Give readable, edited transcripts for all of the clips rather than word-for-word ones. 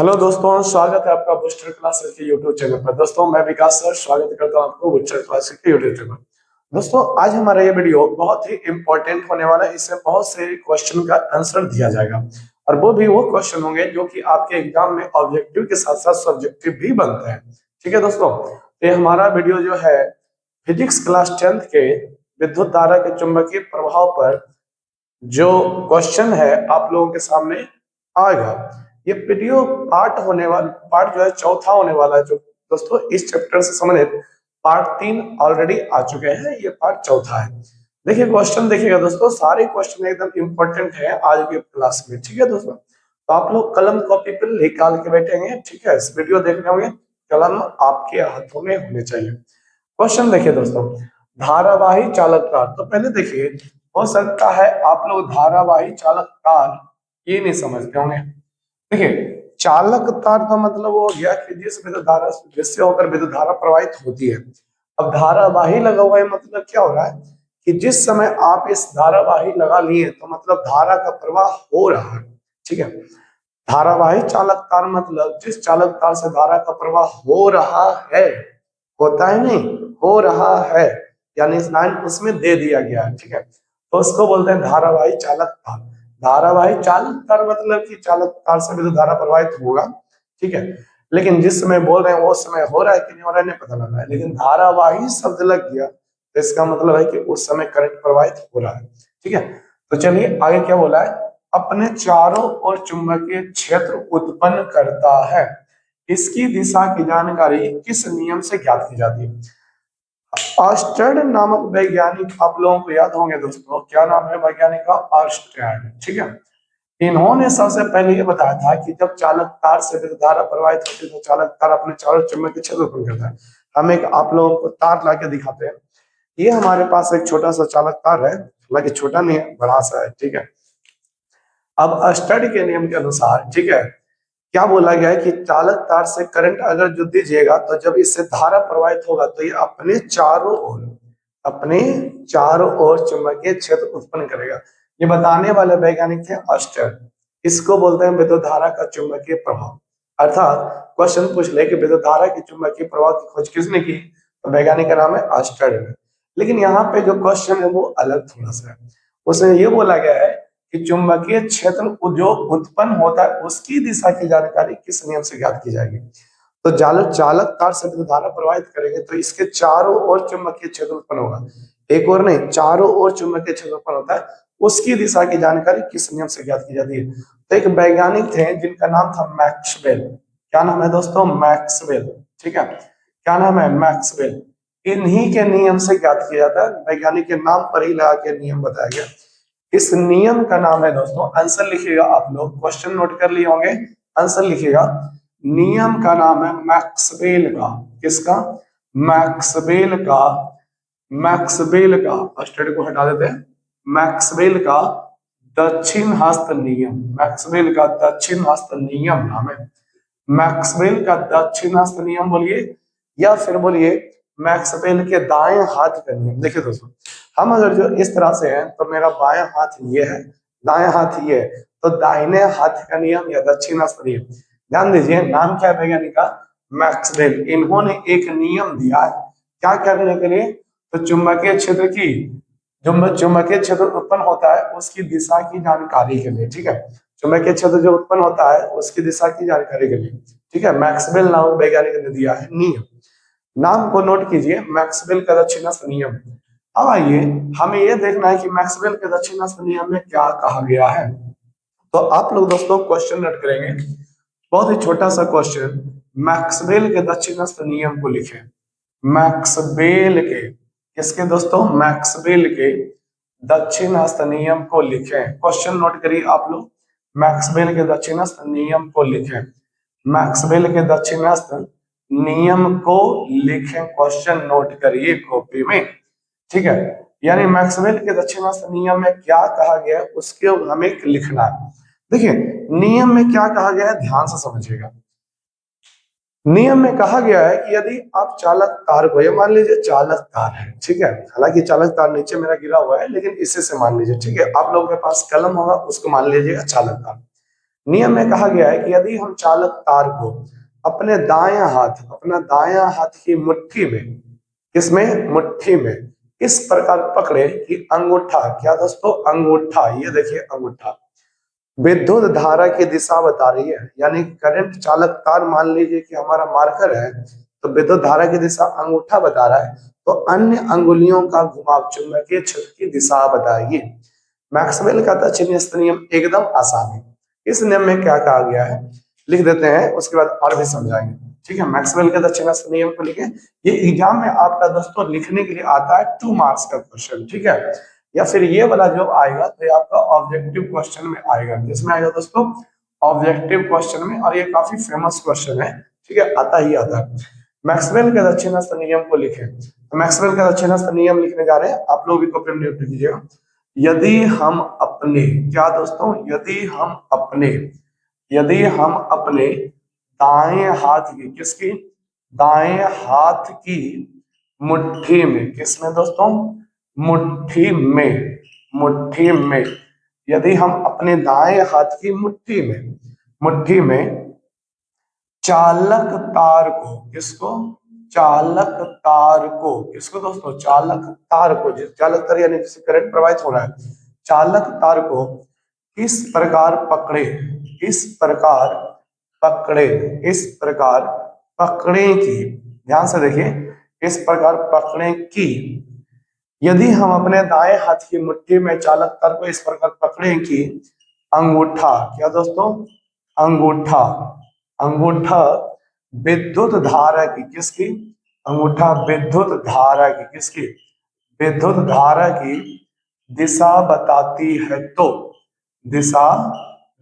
Hello दोस्तों, स्वागत है आपका बूस्टर क्लासेस के यूट्यूब चैनल पर। दोस्तों मैं विकास सर स्वागत करता हूं आपको बूस्टर क्लासेस के यूट्यूब चैनल पर। दोस्तों आज हमारा ये वीडियो बहुत ही इंपॉर्टेंट होने वाला है। इसमें बहुत से क्वेश्चन का आंसर दिया जाएगा और वो क्वेश्चन होंगे जो कि आपके एग्जाम में ऑब्जेक्टिव के साथ साथ सब्जेक्टिव भी बनते हैं। ठीक है दोस्तों, तो ये हमारा वीडियो जो है फिजिक्स क्लास 10th के विद्युत धारा के चुंबकीय प्रभाव पर जो क्वेश्चन है आप लोगों के सामने आएगा। ये वीडियो पार्ट जो है चौथा होने वाला है। जो दोस्तों इस चैप्टर से संबंधित पार्ट 3 ऑलरेडी आ चुके हैं, ये पार्ट चौथा है। देखिए क्वेश्चन देखिएगा दोस्तों, सारे क्वेश्चन एकदम इंपॉर्टेंट है आज के क्लास में। ठीक है दोस्तों, तो आप लोग कलम कॉपी पे निकाल के बैठेंगे। ठीक है, इस वीडियो देखने होंगे, कलम आपके हाथों में होने चाहिए। क्वेश्चन देखिए दोस्तों, धारावाही चालक तार। तो पहले देखिए, हो सकता है आप लोग धारावाही चालक तार ये नहीं समझते होंगे। देखिए चालक तार का मतलब वो हो गया कि जिस विद्युत धारा जिससे होकर विद्युत धारा प्रवाहित होती है। अब धारावाही लगा हुआ है मतलब क्या हो रहा है कि जिस समय आप इस धारावाही लगा लिए तो मतलब धारा का प्रवाह हो रहा है। ठीक है, धारावाही चालक तार मतलब जिस चालक तार से धारा का प्रवाह हो रहा है, होता है नहीं, हो रहा है, यानी इस लाइन उसमें दे दिया गया है। ठीक है, तो उसको बोलते हैं धारावाही चालक तार। धारावाही चालक तार मतलब कि चालक तार से विद्युत धारा प्रवाहित होगा। ठीक है, लेकिन जिस समय बोल रहे हैं वो समय हो रहा है कि नहीं हो रहा है नहीं पता लग रहा है, लेकिन धारावाही शब्द लग गया तो इसका मतलब है कि उस समय करंट प्रवाहित हो रहा है। ठीक है, तो चलिए आगे क्या बोला है, अपने चारों ओर चुंबकीय क्षेत्र उत्पन्न करता है। इसकी दिशा की जानकारी किस नियम से ज्ञात की जाती है? ऑर्स्टेड नामक वैज्ञानिक, आप लोगों को याद होंगे दोस्तों, क्या नाम है वैज्ञानिक का? ऑर्स्टेड। ठीक है, इन्होंने सबसे पहले ये बताया था कि जब चालक तार से विद्युत धारा प्रवाहित होती है तो चालक तार अपने चारों चुंबकीय क्षेत्र उत्पन्न करता है। हम एक आप लोगों को तार ला के दिखाते हैं। ये हमारे पास एक छोटा सा चालक तार है, हालांकि छोटा नहीं है, बड़ा सा है। ठीक है, अब ऑर्स्टेड के नियम के अनुसार, ठीक है, क्या बोला गया है कि चालक तार से करंट अगर जो दीजिएगा तो जब इससे धारा प्रवाहित होगा तो ये अपने चारों ओर चुंबकीय क्षेत्र उत्पन्न करेगा। ये बताने वाले वैज्ञानिक थे ऑर्स्टेड। इसको बोलते हैं विद्युत धारा का चुंबकीय प्रभाव। अर्थात क्वेश्चन पूछ ले कि विद्युत धारा की चुंबकीय प्रभाव की खोज किसने की, तो वैज्ञानिक का नाम है ऑर्स्टेड है। लेकिन यहाँ पे जो क्वेश्चन है वो अलग थोड़ा सा है। उसमें ये बोला गया है कि चुंबकीय क्षेत्र जो उत्पन्न होता है उसकी दिशा की जानकारी किस नियम से ज्ञात की जाएगी। तो चालक चालक तार से विद्युत धारा प्रवाहित करेंगे तो इसके चारों ओर चुंबकीय क्षेत्र उत्पन्न होगा, एक और नहीं, चारों ओर चुंबकीय क्षेत्र उत्पन्न होता है। उसकी दिशा की जानकारी किस नियम से ज्ञात की जाती है? तो एक वैज्ञानिक थे जिनका नाम था मैक्सवेल। क्या नाम है दोस्तों? मैक्सवेल। ठीक है, क्या नाम है? मैक्सवेल। इन्हीं के नियम से ज्ञात किया जाता है, वैज्ञानिक के नाम पर ही लगा के नियम बताया गया। इस नियम का नाम है दोस्तों, आंसर लिखिएगा, आप लोग क्वेश्चन नोट कर लिए होंगे, आंसर लिखिएगा। नियम का नाम है मैक्सवेल का। किसका? मैक्सवेल का। मैक्सवेल का, स्टडी को हटा देते हैं। मैक्सवेल का दक्षिण हस्त नियम। मैक्सवेल का दक्षिण हस्त नियम नाम है। मैक्सवेल का दक्षिण हस्त नियम बोलिए, या फिर बोलिए मैक्सवेल के दाएं हाथ का नियम। देखिए दोस्तों, हम अगर जो इस तरह से हैं तो मेरा बायां हाथ ये है, दाएं हाथ ये है, तो दाहिने हाथ का नियम या दक्षिण हस्त नियम। ध्यान दीजिए, नाम क्या है वैज्ञानिक का? मैक्सवेल। इन्होंने एक नियम दिया है क्या करने के लिए? तो चुंबकीय क्षेत्र की चुंबकीय क्षेत्र उत्पन्न होता है उसकी दिशा की जानकारी के लिए। ठीक है, चुंबकीय क्षेत्र जो उत्पन्न होता है उसकी दिशा की जानकारी के लिए। ठीक है, मैक्सवेल नामक वैज्ञानिक ने दिया है नियम। नाम को नोट कीजिए, मैक्सवेल का दक्षिणास्थ नियम। अब आइए हमें यह देखना है कि मैक्सवेल के दक्षिणास्थ नियम में क्या कहा गया है। तो आप लोग दोस्तों क्वेश्चन नोट करेंगे, बहुत ही छोटा सा क्वेश्चन। मैक्सवेल के दक्षिणास्थ नियम को लिखें। मैक्सवेल के, किसके दोस्तों? मैक्सवेल के दक्षिणास्थ नियम को लिखें। क्वेश्चन नोट करिए आप लोग, मैक्सवेल के दक्षिणास्थ नियम को लिखें। मैक्सवेल के दक्षिणास्थ नियम को लिखें, क्वेश्चन नोट करिए कॉपी में। ठीक है, यानी मैक्सवेल के दक्षिणास्थ नियम में क्या कहा गया है उसके हमें लिखना है। देखिए नियम में क्या कहा गया है, ध्यान से समझिएगा। नियम में कहा गया है कि यदि आप चालक तार को, ये मान लीजिए चालक तार है, ठीक है, हालांकि चालक तार नीचे मेरा गिरा हुआ है लेकिन इसी से मान लीजिए, ठीक है, आप लोगों के पास कलम होगा उसको मान लीजिएगा चालक तार। नियम में कहा गया है कि यदि हम चालक तार को अपने अपना दायां हाथ की मुट्ठी में, किसमें, मुट्ठी में इस प्रकार पकड़े कि अंगूठा, क्या दोस्तों, अंगूठा, ये देखिए अंगूठा विद्युत धारा की दिशा बता रही है, यानी करंट चालक तार, मान लीजिए कि हमारा मार्कर है, तो विद्युत धारा की दिशा अंगूठा बता रहा है, तो अन्य अंगुलियों का घुमाव चुंबकीय क्षेत्र की दिशा बताएगी। मैक्सवेल का तत्क्षणिक नियम एकदम आसान है। इस नियम में क्या कहा गया है लिख देते हैं, उसके बाद और भी समझाएंगे। ठीक है, मैक्सवेल के तत्क्षणिक नियम को लिखें। ये एग्जाम में आपका दोस्तों लिखने के लिए आता है 2 मार्क्स का क्वेश्चन। ठीक है, या फिर ये वाला जो आएगा तो ये आपका ऑब्जेक्टिव क्वेश्चन में आएगा। किसमें आएगा दोस्तों, ऑब्जेक्टिव क्वेश्चन में, और ये काफी फेमस क्वेश्चन है। ठीक है, आता ही आता है। मैक्सवेल के दक्षिणास्थ नियम को लिखें। तो मैक्सवेल का दक्षिणास्थ नियम लिखने जा रहे हैं, आप लोग भी कॉपी में नोट कीजिएगा। यदि हम अपने, क्या दोस्तों, यदि हम अपने दाएं हाथ की, किसकी, दाएं हाथ की मुट्ठी में, किसमें दोस्तों, मुट्ठी में यदि हम अपने दाएं हाथ की मुट्ठी में चालक तार को, किसको, किसको दोस्तों, चालक तार को, चालक तार यानी जिससे करंट प्रवाहित हो रहा है, चालक तार को इस प्रकार पकड़े, इस प्रकार पकड़े की, ध्यान से देखिए, इस प्रकार पकड़े की, यदि हम अपने दाएं हाथ की मुट्ठी में चालक तार को इस प्रकार पकड़े कि अंगूठा, क्या दोस्तों, अंगूठा विद्युत धारा की, किसकी, अंगूठा विद्युत धारा की, किसकी, विद्युत धारा की दिशा बताती है, तो दिशा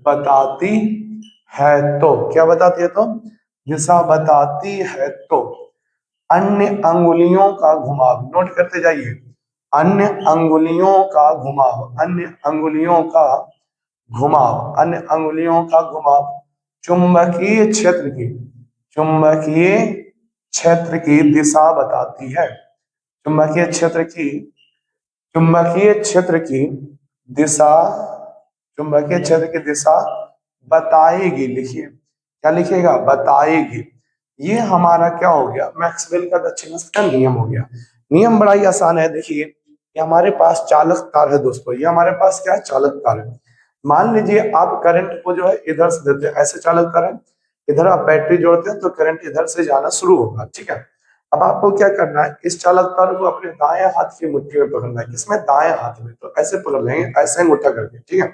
बताती है, तो क्या बताती है, तो दिशा बताती है, तो अन्य अंगुलियों का घुमाव, नोट करते जाइए, अन्य अंगुलियों का घुमाव चुंबकीय क्षेत्र की दिशा बताती है, चुंबकीय क्षेत्र की दिशा बताएगी। लिखिए, क्या लिखिएगा, बताएगी। ये हमारा क्या हो गया, मैक्सवेल का दक्षिणास्थ का नियम हो गया। नियम बड़ा ही आसान है। देखिए, ये हमारे पास चालक तार है दोस्तों, ये हमारे पास क्या है, चालक तार है। मान लीजिए आप करंट को जो है इधर से देते हैं, ऐसे चालक तार है, इधर आप बैटरी जोड़ते हैं तो करंट इधर से जाना शुरू होगा। ठीक है, अब आपको क्या करना है, इस चालक तार को अपने दाएं हाथ की मुट्ठी में पकड़ना है, किसमें, दाएं हाथ में, तो ऐसे पकड़ लेंगे, ऐसे अंगूठा करके। ठीक है,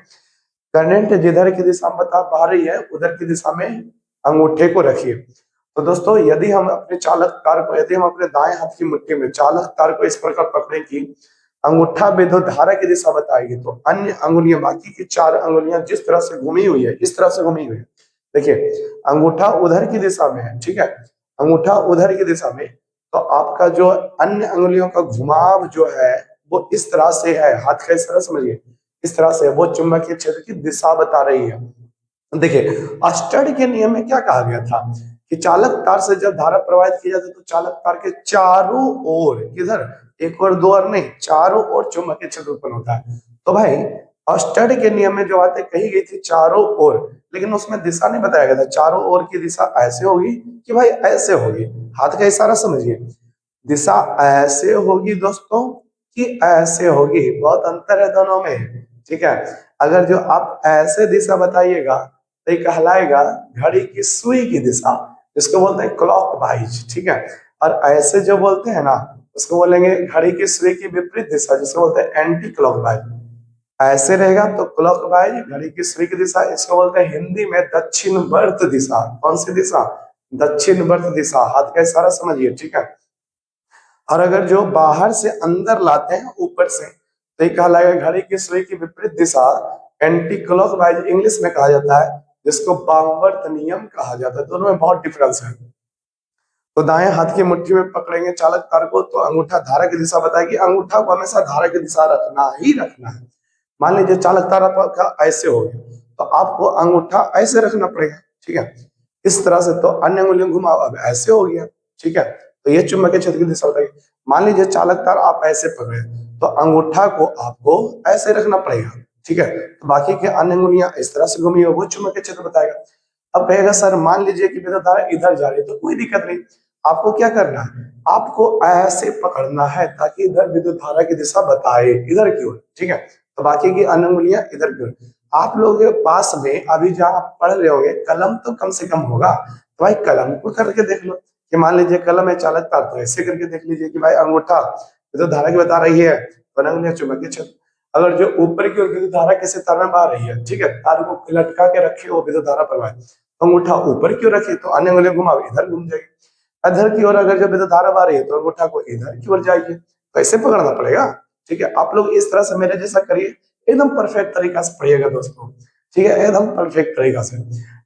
करंट जिधर की दिशा बता रही है उधर की दिशा में अंगूठे को रखिए। तो दोस्तों, यदि हम अपने दाएं हाथ की मुट्ठी में चालक तार को इस प्रकार पकड़े कि अंगूठा विद्युत धारा की दिशा बताएगी, तो अन्य अंगुलियां, बाकी की 4 अंगुलियां जिस तरह से घूमी हुई है, इस तरह से घूमी हुई है। देखिए, अंगूठा उधर की दिशा में है, ठीक है, अंगूठा उधर की दिशा में, तो आपका जो अन्य अंगुलियों का घुमाव जो है वो इस तरह से है, हाथ का इस तरह समझिए, इस तरह से वो चुंबकीय क्षेत्र की दिशा बता रही है। देखिए, अस्टड के नियम में क्या कहा गया था कि चालक तार से जब धारा प्रवाहित की जाती है तो चालक तार के चारों ओर, किधर, एक और दो और नहीं, चारों ओर चुंबकीय क्षेत्र उत्पन्न होता है। तो भाई, अस्टड के नियम में जो बातें कही गई थी चारों ओर, लेकिन उसमें दिशा नहीं बताया गया था, चारों ओर की दिशा ऐसे होगी कि भाई ऐसे होगी, हाथ का इशारा समझिए, दिशा ऐसे होगी दोस्तों कि ऐसे होगी, बहुत अंतर है दोनों में। ठीक है, अगर जो आप ऐसे दिशा बताइएगा तो ये कहलाएगा घड़ी की सुई की दिशा, जिसको बोलते हैं क्लॉक वाइज। ठीक है, और ऐसे जो बोलते हैं ना, उसको बोलेंगे घड़ी की सुई की विपरीत दिशा, जिसको बोलते हैं एंटी क्लॉक वाइज। ऐसे रहेगा तो क्लॉक वाइज, घड़ी की सुई की दिशा, इसको बोलते हैं हिंदी में दक्षिण वर्त दिशा। कौन सी दिशा, दक्षिण वर्त दिशा, हाथ का इशारा समझिए। ठीक है, और अगर जो बाहर से अंदर लाते हैं ऊपर से, तो ये कहलाएगा घड़ी की सुई की विपरीत दिशा, एंटी क्लॉकवाइज इंग्लिश में कहा जाता है, जिसको वामवर्त नियम कहा जाता है। दोनों में बहुत डिफरेंस है। तो दाएं हाथ की मुट्ठी में पकड़ेंगे चालक तार को तो अंगूठा धारा की दिशा बताएगी, अंगूठा को हमेशा धारा की दिशा रखना ही रखना है। मान लीजिए चालक तार आपका ऐसे हो गया तो आपको अंगूठा ऐसे रखना पड़ेगा। ठीक है, इस तरह से, तो अन्य अंगुलियों घुमाओ, अब ऐसे हो गया। ठीक है, तो ये चुंबकीय क्षेत्र की दिशा बताएगी। मान लीजिए चालक तार आप ऐसे पकड़े तो अंगूठा को आपको ऐसे रखना पड़ेगा। ठीक है। तो बाकी के अन्य अंगुलियां इस तरह से घूमी हो, वो चुंबकीय क्षेत्र बताएगा। अब कहेगा सर मान लीजिए कि विद्युत धारा इधर जा रही है, तो कोई दिक्कत नहीं, आपको क्या करना है, आपको ऐसे पकड़ना है ताकि इधर विद्युत धारा की दिशा बताए, इधर की ओर, ठीक है। तो बाकी की अन्य अंगुलियां इधर की ओर। आप लोगों के पास में अभी जहाँ पढ़ रहे होंगे कलम तो कम से कम होगा, तो भाई कलम को करके देख लो कि मान लीजिए कलम है चालक तार, तो ऐसे करके देख लीजिए कि भाई अंगूठा विद्युत धारा की बता रही है, तो अंगुलियां चुंबकीय क्षेत्र। अगर जो ऊपर की ओर विद्युत धारा किसी तार में बह रही है, ठीक है, तार को लटका के रखे वो विद्युत धारा प्रवाहित, तो अंगूठा ऊपर की ओर रखिए तो अन्य अंगुलियां घुमाओ इधर घूम जाएगी। इधर की ओर अगर जब विद्युत धारा बह रही है तो अंगूठा को इधर की ओर जाइए, तो ऐसे पकड़ना पड़ेगा, ठीक है। आप लोग इस तरह से मेरे जैसा करिए, एकदम परफेक्ट तरीका से पढ़िएगा दोस्तों, ठीक है, एकदम परफेक्ट तरीका से।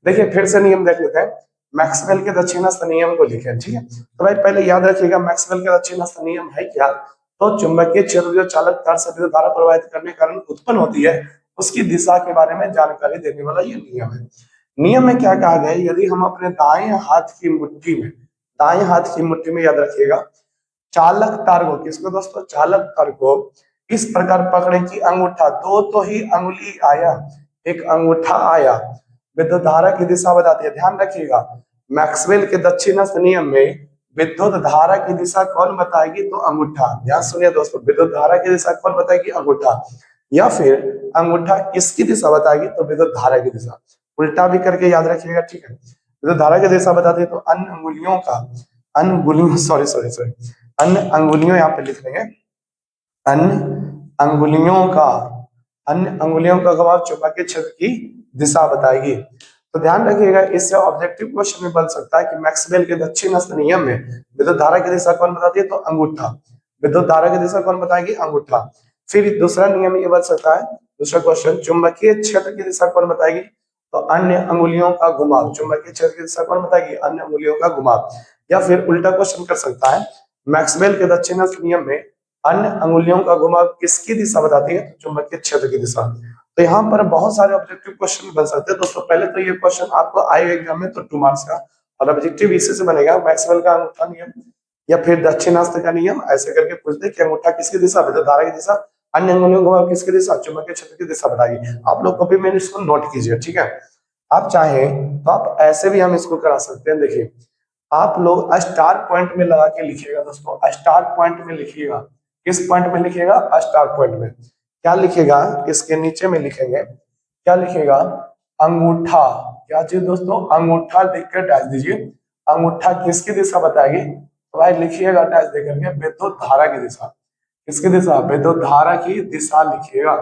देखिए फिर से नियम देख लेते हैं, मैक्सवेल के दक्षिणास्थ नियम को लिखें, ठीक है। तो भाई पहले याद रखिएगा मैक्सवेल के दक्षिणास्थ नियम है क्या, तो चुंबकीय क्षेत्र जो चालक तार से विद्युत धारा प्रवाहित करने के कारण उत्पन्न होती है, उसकी दिशा के बारे में जानकारी देने वाला ये नियम है। नियम में क्या कहा गया है, यदि हम अपने दाएं हाथ की मुट्ठी में, दाएं हाथ की मुट्ठी में याद रखिएगा, चालक तार को, किसको दोस्तों, चालक तार को इस प्रकार पकड़े कि अंगूठा, दो तो ही अंगुली आया, एक अंगूठा आया, विद्युत धारा की दिशा बताती है। ध्यान रखिएगा मैक्सवेल के दक्षिणास्थ नियम में विद्युत धारा की दिशा कौन बताएगी, तो अंगूठा। ध्यान सुनिए दोस्तों, विद्युत धारा की दिशा कौन बताएगी, अंगूठा, या फिर अंगूठा किसकी दिशा बताएगी, तो विद्युत धारा की दिशा। उल्टा भी करके याद रखिएगा, ठीक है। विद्युत धारा की दिशा बताती है तो अन्य अंगुलियों का, अन्य अंगुलियों, सॉरी सॉरी सॉरी, अन्य अंगुलियों यहाँ पे लिख लेंगे, अन्य अंगुलियों का, अन्य अंगुलियों का घुमाव चुंबकीय क्षेत्र की दिशा बताएगी। तो ध्यान रखिएगा इससे ऑब्जेक्टिव क्वेश्चन में बन सकता है कि मैक्सवेल के दक्षिणास्थ नियम में विद्युत धारा की दिशा कौन बताती है, तो अंगूठा, विद्युत धारा की दिशा कौन बताएगी, अंगूठा। फिर दूसरा नियम ये बन सकता है, दूसरा क्वेश्चन, चुंबकीय क्षेत्र की दिशा कौन बताएगी, तो अन्य अंगुलियों का घुमाव, चुंबकीय क्षेत्र की दिशा कौन बताएगी, अन्य अंगुलियों का घुमाव। या फिर उल्टा क्वेश्चन कर सकता है, मैक्सवेल के दक्षिणास्थ नियम में अन्य अंगुलियों का घुमाव किसकी दिशा बताती है, तो चुंबकीय क्षेत्र की दिशा। तो यहाँ पर बहुत सारे ऑब्जेक्टिव क्वेश्चन बन सकते हैं दोस्तों। पहले तो ये क्वेश्चन आपको आएगा एग्जाम में तो 2 मार्क्स का, और ऑब्जेक्टिव इसी से बनेगा, मैक्सवेल का अंगूठा नियम या फिर दक्षिणास्थ का नियम, ऐसे करके पूछ दे कि अंगूठा किसकी दिशा, विद्युत धारा की दिशा, अन्य अंगुलियों का घुमाव किसकी दिशा, चुंबकीय क्षेत्र की दिशा बताइए। आप लोग कॉपी में इसको नोट कीजिए, ठीक है। आप चाहें तो आप ऐसे भी हम इसको करा सकते हैं, देखिए आप लोग स्टार पॉइंट में लगा के लिखिएगा दोस्तों, स्टार पॉइंट में लिखिएगा, किस पॉइंट में लिखिएगा, स्टार पॉइंट में। क्या लिखेगा, इसके नीचे में लिखेंगे, क्या लिखेगा, अंगूठा, क्या चीज दोस्तों, अंगूठा लिखकर डैश दीजिए, अंगूठा किसकी दिशा बताएगी, तो भाई लिखिएगा डैश दे करके विद्युत धारा की दिशा, किसकी दिशा, विद्युत धारा की दिशा लिखिएगा,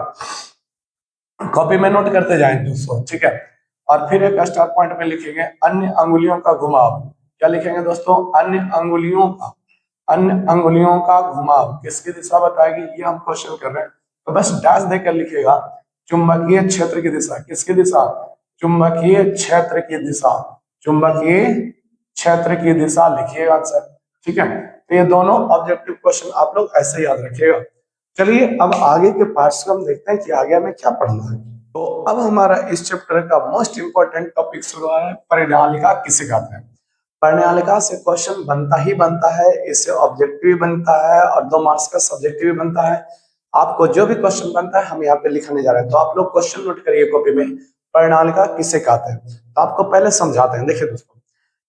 कॉपी में नोट करते जाएं दोस्तों, ठीक है। और फिर एक स्टार पॉइंट में लिखेंगे अन्य अंगुलियों का घुमाव, क्या लिखेंगे दोस्तों, अन्य अंगुलियों का, अन्य अंगुलियों का घुमाव किसकी दिशा बताएगी, ये हम क्वेश्चन कर रहे हैं। तो बस डैश देकर लिखिएगा चुंबकीय क्षेत्र की दिशा, किसकी दिशा, चुंबकीय क्षेत्र की दिशा, चुंबकीय क्षेत्र की दिशा लिखिएगा आंसर, ठीक है। तो ये दोनों ऑब्जेक्टिव क्वेश्चन आप लोग ऐसे याद रखिएगा। चलिए अब आगे के पार्ट्स को हम देखते हैं कि आगे हमें क्या पढ़ना है। तो अब हमारा इस चैप्टर का मोस्ट इंपोर्टेंट टॉपिक शुरू हो रहा है, परिणालिका किसे कहते हैं। परिणालिका से क्वेश्चन बनता ही बनता है, इससे ऑब्जेक्टिव भी बनता है और 2 मार्क्स का सब्जेक्टिव भी बनता है। आपको जो भी क्वेश्चन बनता है हम यहाँ पे लिखने जा रहे हैं, तो आप लोग क्वेश्चन नोट करिए कॉपी में, परिणालिका किसे कहते हैं। तो आपको पहले समझाते हैं, देखिए दोस्तों,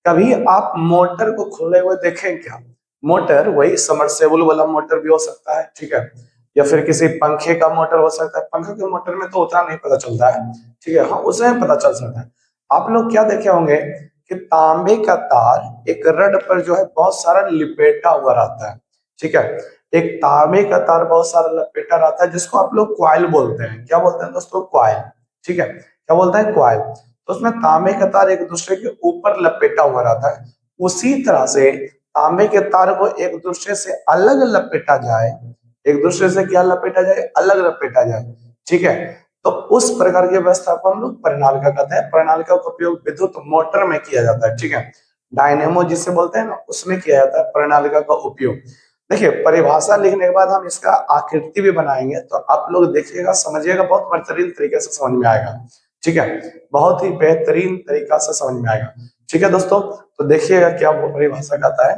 कभी आप मोटर को खुले हुए देखें क्या, मोटर वही समरसेबल वाला मोटर भी हो सकता है, ठीक है, या फिर किसी पंखे का मोटर हो सकता है, पंखे के मोटर में तो उतना नहीं पता चलता है, ठीक है, हाँ उसमें पता चल सकता है। आप लोग क्या देखे होंगे कि तांबे का तार एक रड पर जो है बहुत सारा लिपेटा हुआ रहता है, ठीक है, एक तांबे का तार बहुत सारा लपेटा रहता है जिसको आप लोग क्वाइल बोलते हैं, क्या बोलते हैं दोस्तों, क्वाइल, ठीक है, क्या बोलते हैं, क्वाइल। तो उसमें तांबे का तार एक दूसरे के ऊपर लपेटा हुआ रहता है, उसी तरह से तांबे के तार को एक दूसरे से अलग लपेटा जाए, एक दूसरे से क्या लपेटा जाए, अलग लपेटा जाए, ठीक है, तो उस प्रकार की व्यवस्था को हम लोग परिणालिका कहते हैं। परिणालिका का उपयोग विद्युत मोटर में किया जाता है, ठीक है, डायनेमो जिसे बोलते हैं ना, उसमें किया जाता है परिणालिका का उपयोग। देखिए परिभाषा लिखने के बाद हम इसका आकृति भी बनाएंगे, तो आप लोग देखिएगा समझिएगा, बहुत बेहतरीन तरीके से समझ में आएगा, ठीक है, बहुत ही बेहतरीन तरीका से समझ में आएगा, ठीक है दोस्तों। तो देखिएगा क्या वो परिभाषा कहता है,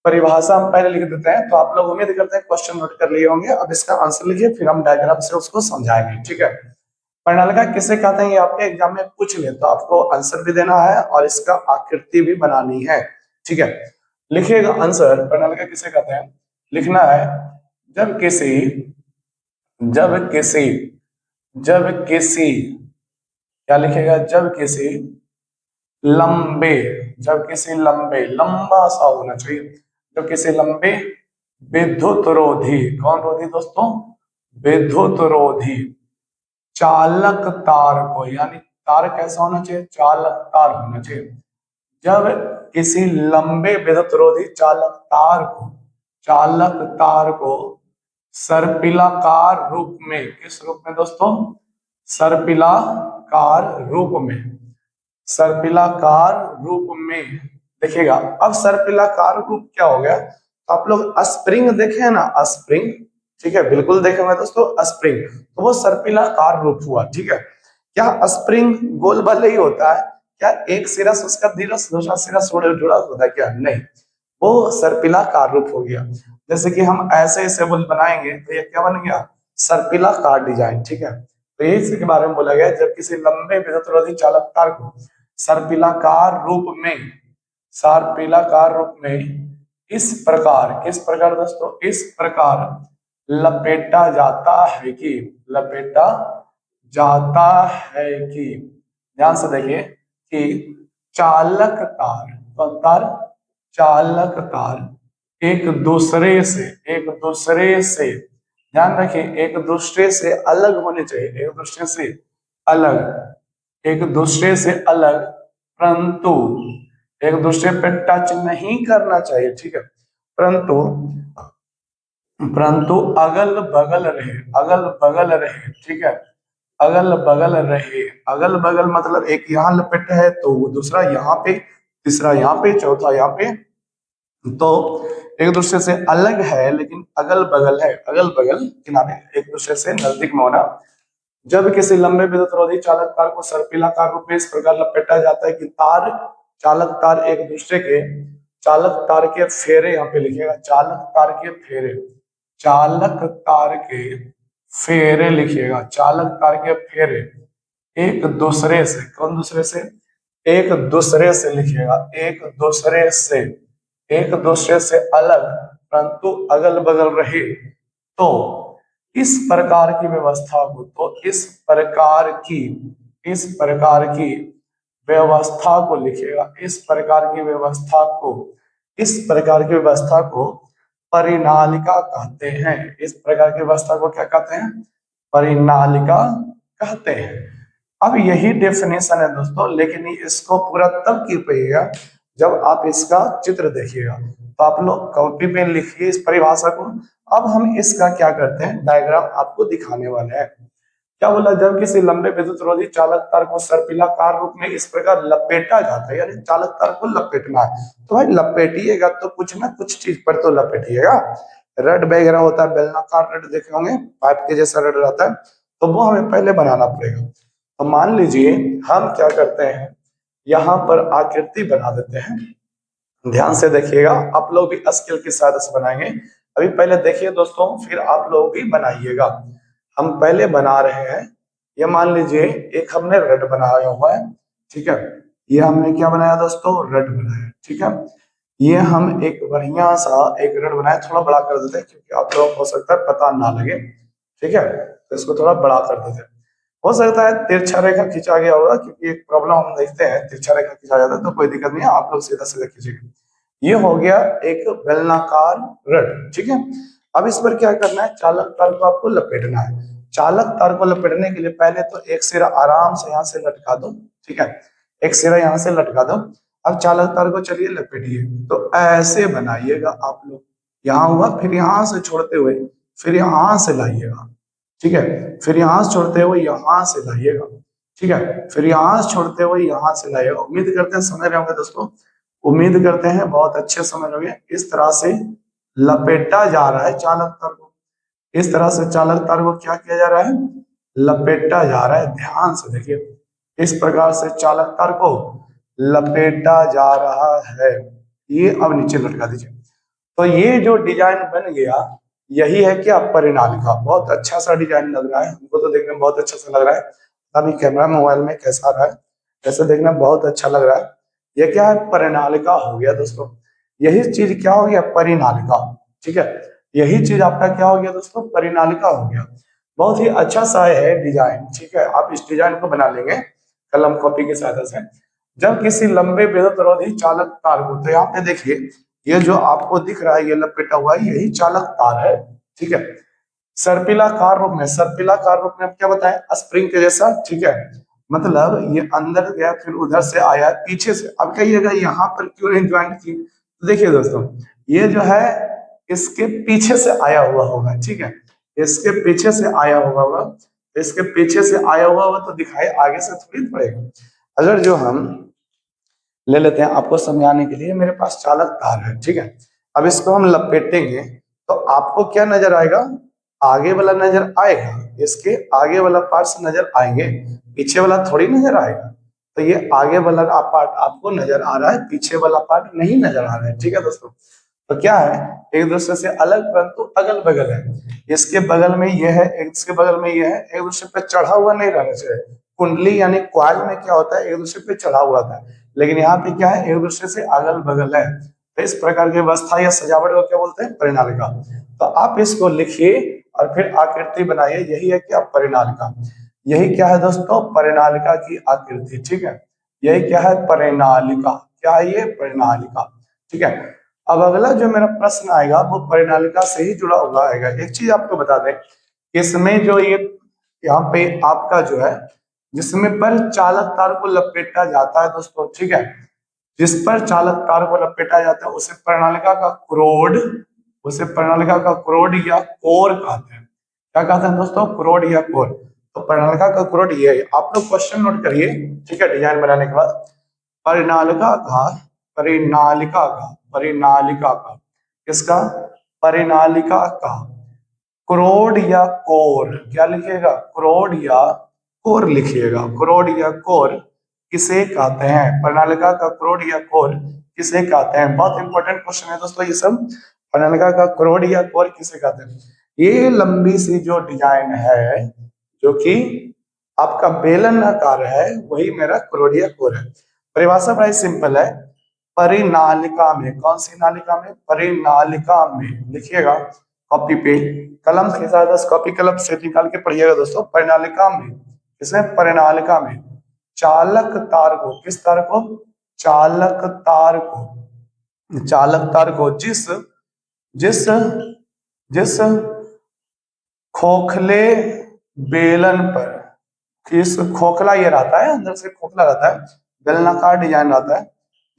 परिभाषा हम पहले लिख देते हैं, तो आप लोग उम्मीद करते हैं क्वेश्चन नोट कर लिए होंगे। अब इसका आंसर लिखिए, फिर हम डायग्राम से उसको समझाएंगे, ठीक है। प्रणालिका किसे कहते हैं, ये आपके एग्जाम में पूछ ले तो आपको आंसर भी देना है और इसका आकृति भी बनानी है, ठीक है। लिखिएगा आंसर, प्रणालिका किसे कहते हैं, लिखना है जब किसी जब किसी जब किसी क्या लिखेगा, जब किसी लंबे जब किसी लंबे लंबा सा होना चाहिए, जब किसी लंबे विद्युत रोधी, कौन रोधी दोस्तों, विद्युत रोधी चालक तार को, यानी तार कैसा होना चाहिए, चालक तार होना चाहिए। जब किसी लंबे विद्युत रोधी चालक तार को सर्पिलाकार रूप में, किस रूप में दोस्तों, सर्पिलाकार रूप में, सर्पिलाकार रूप में देखिएगा। अब सर्पिलाकार रूप क्या हो गया, तो आप लोग स्प्रिंग देखे हैं ना, स्प्रिंग, ठीक है, बिल्कुल देखे होंगे दोस्तों स्प्रिंग, तो वो सर्पिलाकार रूप हुआ, ठीक है। क्या स्प्रिंग गोल भले ही होता है, क्या एक सिरा से उसका दूसरा सिरा जुड़ा होता है क्या, नहीं, वो सर्पिलाकार रूप हो गया। जैसे कि हम ऐसे ऐसे बोल बनाएंगे तो ये क्या बन गया, सर्पिलाकार डिजाइन, ठीक है। तो यही इसके बारे में बोला गया, जब किसी लंबे विद्युत रोधी चालक तार को सर्पिलाकार रूप में, सर्पिलाकार रूप में इस प्रकार, किस प्रकार दोस्तों, इस प्रकार लपेटा जाता है कि, लपेटा जाता है कि, ध्यान से देखिए कि चालक तार, कौन तार, चालक तार एक दूसरे से ध्यान रखिए, एक दूसरे से अलग होने चाहिए, एक दूसरे से अलग, एक दूसरे से अलग, परंतु एक दूसरे पे टच नहीं करना चाहिए, ठीक है, परंतु परंतु अगल बगल रहे, अगल बगल रहे, ठीक है, अगल बगल रहे, अगल बगल मतलब एक यहाँ लपेट है तो दूसरा यहाँ पे, तीसरा यहाँ पे, चौथा यहाँ पे, तो एक दूसरे से अलग है लेकिन अगल बगल है, अगल बगल किनारे, एक दूसरे से नजदीक में होना। जब किसी लंबे विद्युत रोधी चालक तार को सर्पिलाकार रूप में इस प्रकार लपेटा जाता है कि तार, चालक तार एक दूसरे के, चालक तार के फेरे, यहाँ पे लिखिएगा चालक तार के फेरे, चालक तार के फेरे लिखिएगा, चालक तार के फेरे एक दूसरे से, कौन दूसरे से, एक दूसरे से लिखिएगा, एक दूसरे से अलग परंतु अगल बगल रहे, तो इस प्रकार की व्यवस्था को, तो इस प्रकार की व्यवस्था को लिखिएगा, इस प्रकार की व्यवस्था को परिनालिका कहते हैं, इस प्रकार की व्यवस्था को क्या कहते हैं, परिनालिका कहते हैं। अब यही डेफिनेशन है दोस्तों, लेकिन इसको पूरा तब की पाइएगा जब आप इसका चित्र देखिएगा, तो आप लोग कॉपी पे लिखिए इस परिभाषा को। अब हम इसका क्या करते हैं, डायग्राम आपको दिखाने वाले हैं। क्या बोला, जब किसी लंबे विद्युत रोधी चालक तार को सर्पिलाकार रूप में इस प्रकार लपेटा जाता है, यानी चालक तार को लपेटना है, तो भाई लपेटिएगा तो कुछ ना कुछ चीज पर तो लपेटिएगा। रड वगैरह होता है, बेलनाकार रड देखे होंगे, पाइप के जैसा रड रहता है, तो वो हमें पहले बनाना पड़ेगा। तो मान लीजिए हम क्या करते हैं, यहाँ पर आकृति बना देते हैं, ध्यान से देखिएगा, आप लोग भी स्केल की सहायता से बनाएंगे। अभी पहले देखिए दोस्तों, फिर आप लोग भी बनाइएगा। हम पहले बना रहे हैं, ये मान लीजिए एक हमने रड बनाया हुआ है, ठीक है, ये हमने क्या बनाया दोस्तों, रड बनाया, ठीक है। ये हम एक बढ़िया सा एक रड बनाया, थोड़ा बड़ा कर देते हैं क्योंकि आप लोगों को हो सकता है पता ना लगे, ठीक है, तो इसको थोड़ा बड़ा कर देते हैं। हो सकता है तिरछा रेखा खींचा गया होगा, क्योंकि एक प्रॉब्लम हम देखते हैं तिरछा रेखा खींचा जाता है, तो कोई दिक्कत नहीं है, आप लोग सीधा सीधा खींचिएगा। ये हो गया एक बेलनाकार रड, ठीक है। अब इस पर क्या करना है, चालक तार को आपको लपेटना है। चालक तार को लपेटने के लिए पहले तो एक सिरा आराम से यहाँ से लटका दो, ठीक है, एक सिरा यहाँ से लटका दो। अब चालक तार को चलिए लपेटिए, तो ऐसे बनाइएगा आप लोग, यहाँ हुआ, फिर यहाँ से छोड़ते हुए फिर यहाँ से लाइएगा, ठीक है, फिर यहाँ से छोड़ते हुए यहाँ से लाइएगा, ठीक है, फिर यहाँ से छोड़ते हुए यहाँ से लाइएगा। उम्मीद करते हैं समझ रहे होंगे दोस्तों, उम्मीद करते हैं बहुत अच्छे समझ रहे होंगे। इस तरह से लपेटा जा रहा है चालक तार को, इस तरह से चालक तार को क्या किया जा रहा है, लपेटा जा रहा है। ध्यान से देखिए, इस प्रकार से चालक तार को लपेटा जा रहा है। ये अब नीचे लटका दीजिए। तो ये जो डिजाइन बन गया यही है क्या, परिनालिका। बहुत अच्छा सा डिजाइन लग रहा है, हमको तो देखने में बहुत अच्छा सा लग रहा है। पता नहीं कैमरा मोबाइल में कैसा आ रहा है, ऐसे देखने में बहुत अच्छा लग रहा है। ये क्या है, परिनालिका हो गया दोस्तों। यही चीज क्या हो गया, परिनालिका। ठीक है, यही चीज आपका क्या हो गया दोस्तों, परिनालिका हो गया। बहुत ही अच्छा सा है डिजाइन। ठीक है, आप इस डिजाइन को बना लेंगे कलम कॉपी की सहायता से। जब किसी लंबे विद्युतरोधी चालक तार को, तो यहाँ पे देखिए ये जो आपको दिख रहा है ये लपेटा हुआ है, यही चालक तार है। ठीक है, सर्पिलाकार रूप में, सर्पिलाकार रूप में आप क्या बताएं, स्प्रिंग के जैसा। ठीक है, मतलब ये अंदर गया फिर उधर से आया पीछे से। अब कहिएगा यहाँ पर क्यों नहीं ज्वाइंट की, तो देखिए दोस्तों ये जो है इसके पीछे से आया हुआ होगा। ठीक है, इसके पीछे से आया हुआ होगा, इसके पीछे से आया हुआ होगा तो दिखाई आगे से थोड़ी पड़ेगा। अगर जो हम ले लेते हैं आपको समझाने के लिए, मेरे पास चालक तार है। ठीक है, अब इसको हम लपेटेंगे तो आपको क्या नजर आएगा, आगे वाला नजर आएगा, इसके आगे वाला पार्ट्स नजर आएंगे, पीछे वाला थोड़ी नजर आएगा। तो ये आगे वाला पार्ट आपको नजर आ रहा है, पीछे वाला पार्ट नहीं नजर आ रहा है। ठीक है दोस्तों, तो क्या है, एक दूसरे से अलग परंतु अगल बगल है। इसके बगल में ये है, इसके बगल में ये है, एक दूसरे पे चढ़ा हुआ नहीं रहना चाहिए। कुंडली यानी क्वाल में क्या होता है, एक दूसरे पे चढ़ा हुआ था, लेकिन यहाँ पे क्या है, एक दूसरे से अगल बगल है। तो इस प्रकार की व्यवस्था या सजावट को क्या बोलते हैं, परिनालिका। तो आप इसको लिखिए और फिर आकृति बनाइए, यही है क्या, परिनालिका। यही क्या है दोस्तों, परिनालिका की आकृति। ठीक है, यही क्या है, परिनालिका। क्या है ये, परिनालिका। ठीक है, अब अगला जो मेरा प्रश्न आएगा वो परिनालिका से ही जुड़ा हुआ आएगा। एक चीज आपको बता दें, इसमें जो ये यहाँ पे आपका जो है, जिसमें पर चालक तार को लपेटा जाता है दोस्तों। ठीक है, जिस पर चालक तार को लपेटा जाता है उसे परिनालिका का क्रोड, उसे परिनालिका का क्रोड या कोर कहते हैं। क्या कहते हैं दोस्तों, क्रोड या कोर। तो परिनालिका का क्रोड ये है। आप लोग क्वेश्चन नोट करिए। ठीक है, डिजाइन बनाने के बाद परिनालिका का, परिनालिका का, परिनालिका का, किसका, परिनालिका का क्रोड या कोर, क्या लिखिएगा, क्रोड या कोर लिखिएगा। क्रोड या कोर किसे कहते हैं, परिनालिका का क्रोड या कोर किसे कहते हैं। बहुत इंपॉर्टेंट क्वेश्चन है दोस्तों ये सब। परिनालिका का क्रोड या कोर किसे कहते हैं। ये लंबी सी जो डिजाइन है, जो कि आपका बेलन आकार है, वही मेरा क्रोड या कोर है। परिभाषा बड़ा सिंपल है, परिनालिका में, कौन सी नालिका में, परिनालिका में लिखिएगा कॉपी पे, कलम के साथ कॉपी कलम से निकाल के पढ़िएगा दोस्तों। परिनालिका में, इसमें परिनालिका में चालक तार को, किस तार को, चालक तार को, चालक तार को जिस जिस जिस खोखले बेलन पर, किस खोखला ये रहता है, अंदर से खोखला रहता है, बेलनाकार डिजाइन रहता है,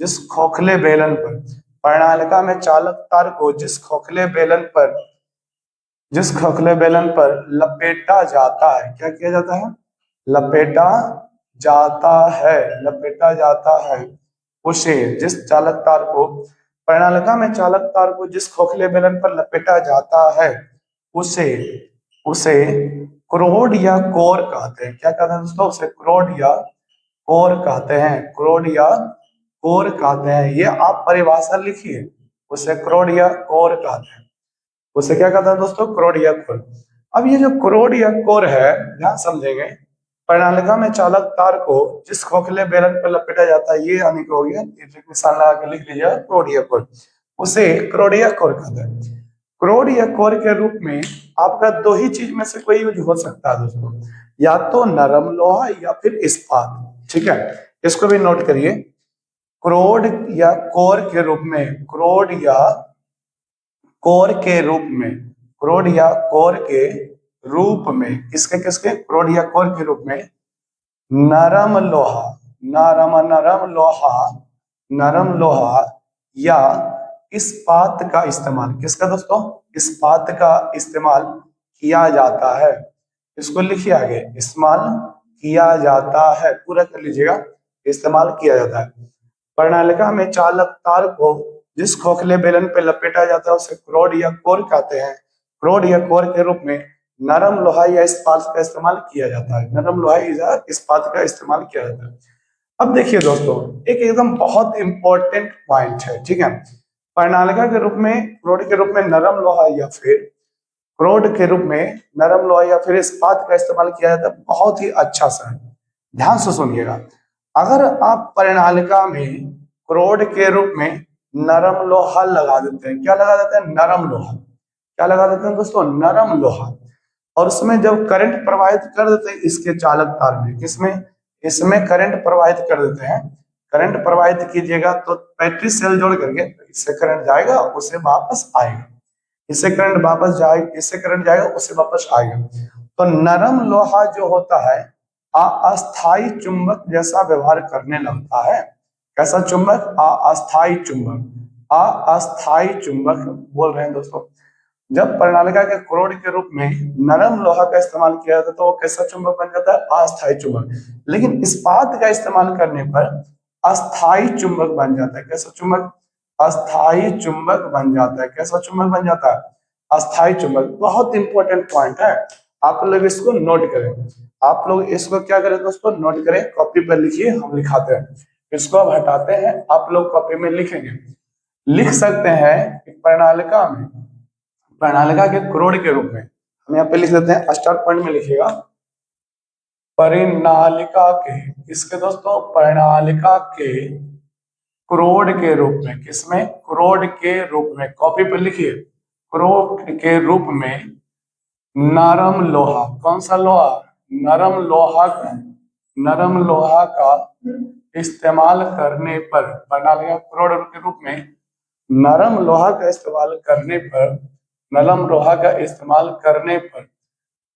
जिस खोखले बेलन पर, परिनालिका में चालक तार को जिस खोखले बेलन पर, जिस खोखले बेलन पर लपेटा जाता है, क्या किया जाता है, लपेटा जाता है, लपेटा जाता है, उसे, जिस चालक तार को, परिनालिका में चालक तार को जिस खोखले बेलन पर लपेटा जाता है उसे, उसे क्रोड या कोर कहते हैं। क्या कहते हैं दोस्तों, उसे क्रोड या कोर कहते हैं, क्रोड या कोर कहते हैं। ये आप परिभाषा लिखिए, उसे क्रोड या कोर कहते हैं, उसे क्या कहते हैं दोस्तों, क्रोड या कोर। अब ये जो क्रोड या कोर है, ध्यान समझेंगे, परिनालिका में चालक तार को जिस खोखले बेलन पर लपेटा जाता है, ये यानी कि हो गया, निशान लगा के लिख लीजिए, क्रोड या कोर, उसे क्रोड या कोर कहते हैं। क्रोड या कोर के रूप में आपका दो ही चीज में से कोई यूज हो सकता है दोस्तों, या तो नरम लोहा या फिर इस्पात। ठीक है, इसको भी नोट करिए। क्रोड या कोर के रूप में, क्रोड या कोर के रूप में, क्रोड या कोर के रूप में, किसके किसके, क्रोड या कोर के रूप में नरम लोहा, नरम नरम लोहा, नरम लोहा या इस्पात का इस्तेमाल, किसका दोस्तों, इस्पात का इस्तेमाल किया जाता है। इसको लिखिए आगे, इस्तेमाल किया जाता है, पूरा कर लीजिएगा, इस्तेमाल किया जाता है। परिनालिका में चालक तार को जिस खोखले बेलन पे लपेटा जाता है उसे क्रोड या कोर कहते हैं। क्रोड या कोर के रूप में नरम लोहा या इस्पात का इस्तेमाल किया जाता है, नरम लोहा या इस्पात का इस्तेमाल किया जाता है। अब देखिए दोस्तों, एक एकदम बहुत इंपॉर्टेंट पॉइंट है। ठीक है, प्रणालिका के रूप में, क्रोड के रूप में नरम लोहा या फिर क्रोड के रूप में नरम लोहा या फिर इस्पात का इस्तेमाल किया जाता है। बहुत ही अच्छा सा है, ध्यान से सुनिएगा। अगर आप प्रणालिका में क्रोड के रूप में नरम लोहा लगा देते हैं, क्या लगा देते हैं? नरम लोहा। क्या लगा देते हैं दोस्तों? नरम लोहा। और उसमें जब करंट प्रवाहित कर देते हैं इसके चालक तार में, किसमें? इसमें करंट प्रवाहित कर देते हैं। करंट प्रवाहित कीजिएगा तो बैटरी सेल जोड़ करके इससे करंट जाएगा, उसे वापस आएगा। इससे करंट वापस जाएगा, इससे करंट जाएगा, उससे वापस आएगा। तो नरम लोहा जो होता है अस्थायी चुंबक जैसा व्यवहार करने लगता है। कैसा चुंबक? अस्थायी चुंबक। अस्थायी चुंबक बोल रहे हैं दोस्तों। जब प्रणालिका के क्रोड के रूप में नरम लोहा का इस्तेमाल किया जाता है तो वो कैसा चुंबक बन जाता है? अस्थायी चुंबक। लेकिन इस्पात का इस्तेमाल करने पर अस्थायी चुंबक बन जाता है। कैसा चुंबक? अस्थायी चुंबक बन जाता है। कैसा चुंबक बन जाता है? अस्थायी चुंबक। बहुत इंपॉर्टेंट पॉइंट है, आप लोग इसको नोट करें। आप लोग इसको क्या करें दोस्तों? नोट करें, कॉपी पर लिखिए, हम लिखाते हैं। इसको अब हटाते हैं, आप लोग कॉपी में लिखेंगे। लिख सकते हैं कि प्रणालिका में, प्रणालिका के क्रोड के रूप में, हम यहाँ पे लिख देते हैं, स्टार पॉइंट में लिखिएगा, परिनालिका के, किसके दोस्तों? प्रणालिका के क्रोड के रूप में। किसमें? क्रोड के रूप में। कॉपी पर लिखिए, क्रोड के रूप में नरम लोहा। कौन सा लोहा? नरम लोहा का, नरम लोहा का इस्तेमाल करने पर, प्रणालिका क्रोड के रूप में नरम लोहा का इस्तेमाल करने पर, नरम लोहा का इस्तेमाल करने पर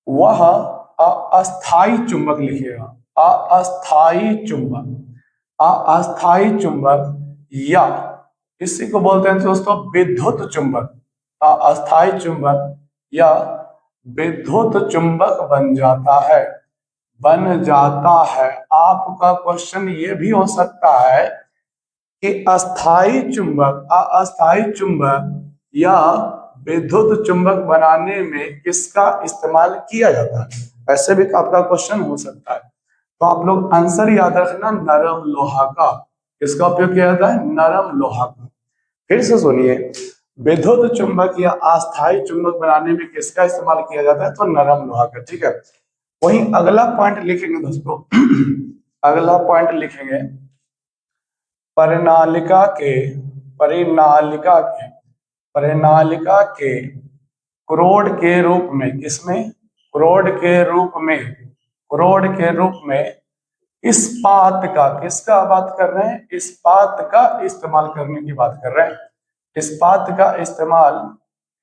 वह अस्थायी चुंबक, लिखिएगा अस्थायी चुंबक। अस्थायी चुंबक या इसी को बोलते हैं दोस्तों विद्युत चुंबक। अस्थायी चुंबक या विद्युत चुंबक बन जाता है, बन जाता है। आपका क्वेश्चन ये भी हो सकता है कि अस्थायी चुंबक, अस्थायी चुंबक या विद्युत चुंबक बनाने में किसका इस्तेमाल किया जाता है? ऐसे भी आपका क्वेश्चन हो सकता है। तो आप लोग आंसर याद रखना, नरम लोहा का। किसका उपयोग किया जाता है? नरम लोहा का। फिर से सुनिए, विद्युत चुंबक या अस्थायी चुंबक बनाने में किसका इस्तेमाल किया जाता है? तो नरम लोहा का। ठीक है, वहीं अगला पॉइंट लिखेंगे दोस्तों अगला पॉइंट लिखेंगे, प्रणालिका के, परिनालिका के, प्रणालिका के क्रोड के रूप में, किसमें? क्रोड के रूप में, क्रोड के रूप में इस्पात का, किसका बात कर रहे हैं? इस्पात का इस्तेमाल करने की बात कर रहे हैं। इस्पात का इस्तेमाल,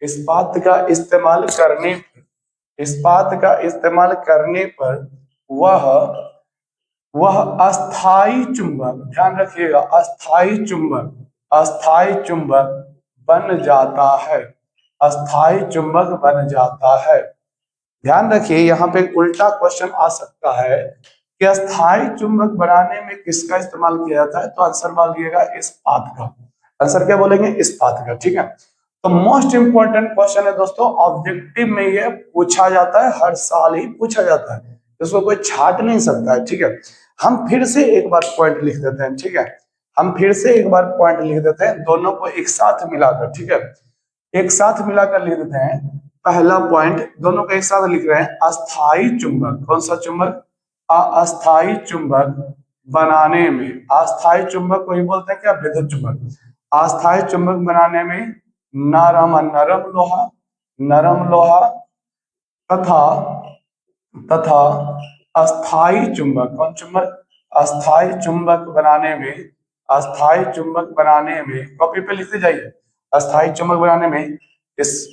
इस्पात का इस्तेमाल करने पर, इस्पात का इस्तेमाल करने पर वह अस्थायी चुंबक, ध्यान रखिएगा, अस्थायी चुंबक, अस्थायी चुंबक बन जाता है। अस्थायी चुंबक बन जाता है। ध्यान रखिए, यहाँ पे उल्टा क्वेश्चन आ सकता है कि अस्थायी चुंबक बनाने में किसका इस्तेमाल किया जाता है? तो आंसर बोलिएगा इस्पात का। आंसर क्या बोलेंगे? इस्पात का। ठीक है, तो मोस्ट इंपॉर्टेंट क्वेश्चन है दोस्तों, ऑब्जेक्टिव में ये पूछा जाता है, हर साल ही पूछा जाता है, इसको कोई छाट नहीं सकता है। ठीक है, हम फिर से एक बार पॉइंट लिख देते हैं। ठीक है, हम फिर से एक बार पॉइंट लिख देते हैं, दोनों को एक साथ मिलाकर। ठीक है, एक साथ मिलाकर लिख देते हैं। पहला पॉइंट दोनों को एक साथ लिख रहे हैं, अस्थायी चुंबक। कौन सा चुंबक? अस्थायी चुंबक बनाने में, अस्थायी चुंबक को ही बोलते हैं क्या? विद्युत चुंबक। अस्थायी चुंबक बनाने में नरम, नरम लोहा, नरम लोहा तथा, तथा अस्थायी चुंबक। कौन चुंबक? अस्थायी चुंबक बनाने में, अस्थायी चुंबक बनाने में, कॉपी पे लिखते जाइए, अस्थायी चुंबक बनाने में इस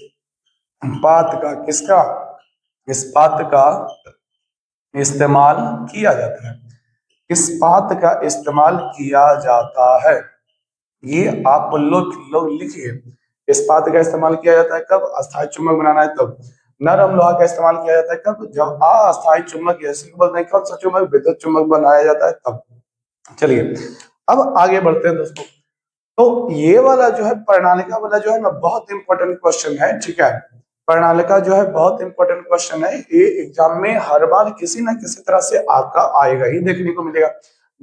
बात का, किसका? इस्पात का इस्तेमाल किया जाता है। इस्पात का इस्तेमाल किया जाता है, ये आप लोग लिखिए। इस्पात का इस्तेमाल किया जाता है कब? अस्थायी चुंबक बनाना है तब। नरम लोहा का इस्तेमाल किया जाता है कब? जब अस्थायी चुंबक, ऐसे बोलते हैं कौन सा चुंबक? विद्युत चुंबक बनाया जाता है तब। चलिए अब आगे बढ़ते हैं दोस्तों। तो ये वाला जो है, प्रणालिका वाला जो है ना, बहुत इंपॉर्टेंट क्वेश्चन है। ठीक है, प्रणालिका जो है बहुत इंपॉर्टेंट क्वेश्चन है, ये एग्जाम में हर बार किसी ना किसी तरह से आपका आएगा ही, देखने को मिलेगा।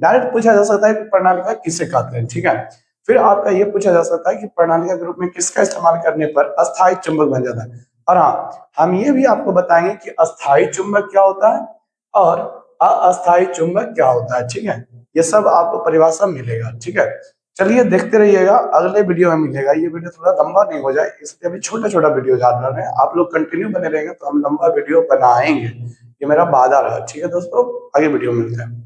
डायरेक्ट पूछा जा सकता है कि प्रणालिका किसे कहते हैं। ठीक है, फिर आपका ये पूछा जा सकता है कि प्रणाली के ग्रुप में किसका इस्तेमाल करने पर अस्थायी चुंबक बन जाता है। और हाँ, हम ये भी आपको बताएंगे कि अस्थायी चुंबक क्या होता है और अस्थायी चुंबक क्या होता है। ठीक है, ये सब आपको परिभाषा मिलेगा। ठीक है, चलिए देखते रहिएगा, अगले वीडियो में मिलेगा। ये वीडियो थोड़ा लंबा नहीं हो जाए इसलिए अभी छोटा छोटा वीडियो डाल रहे हैं। आप लोग कंटिन्यू बने रहेंगे तो हम लंबा वीडियो बनाएंगे, ये मेरा वादा रहा। ठीक है दोस्तों, आगे वीडियो में मिलते हैं।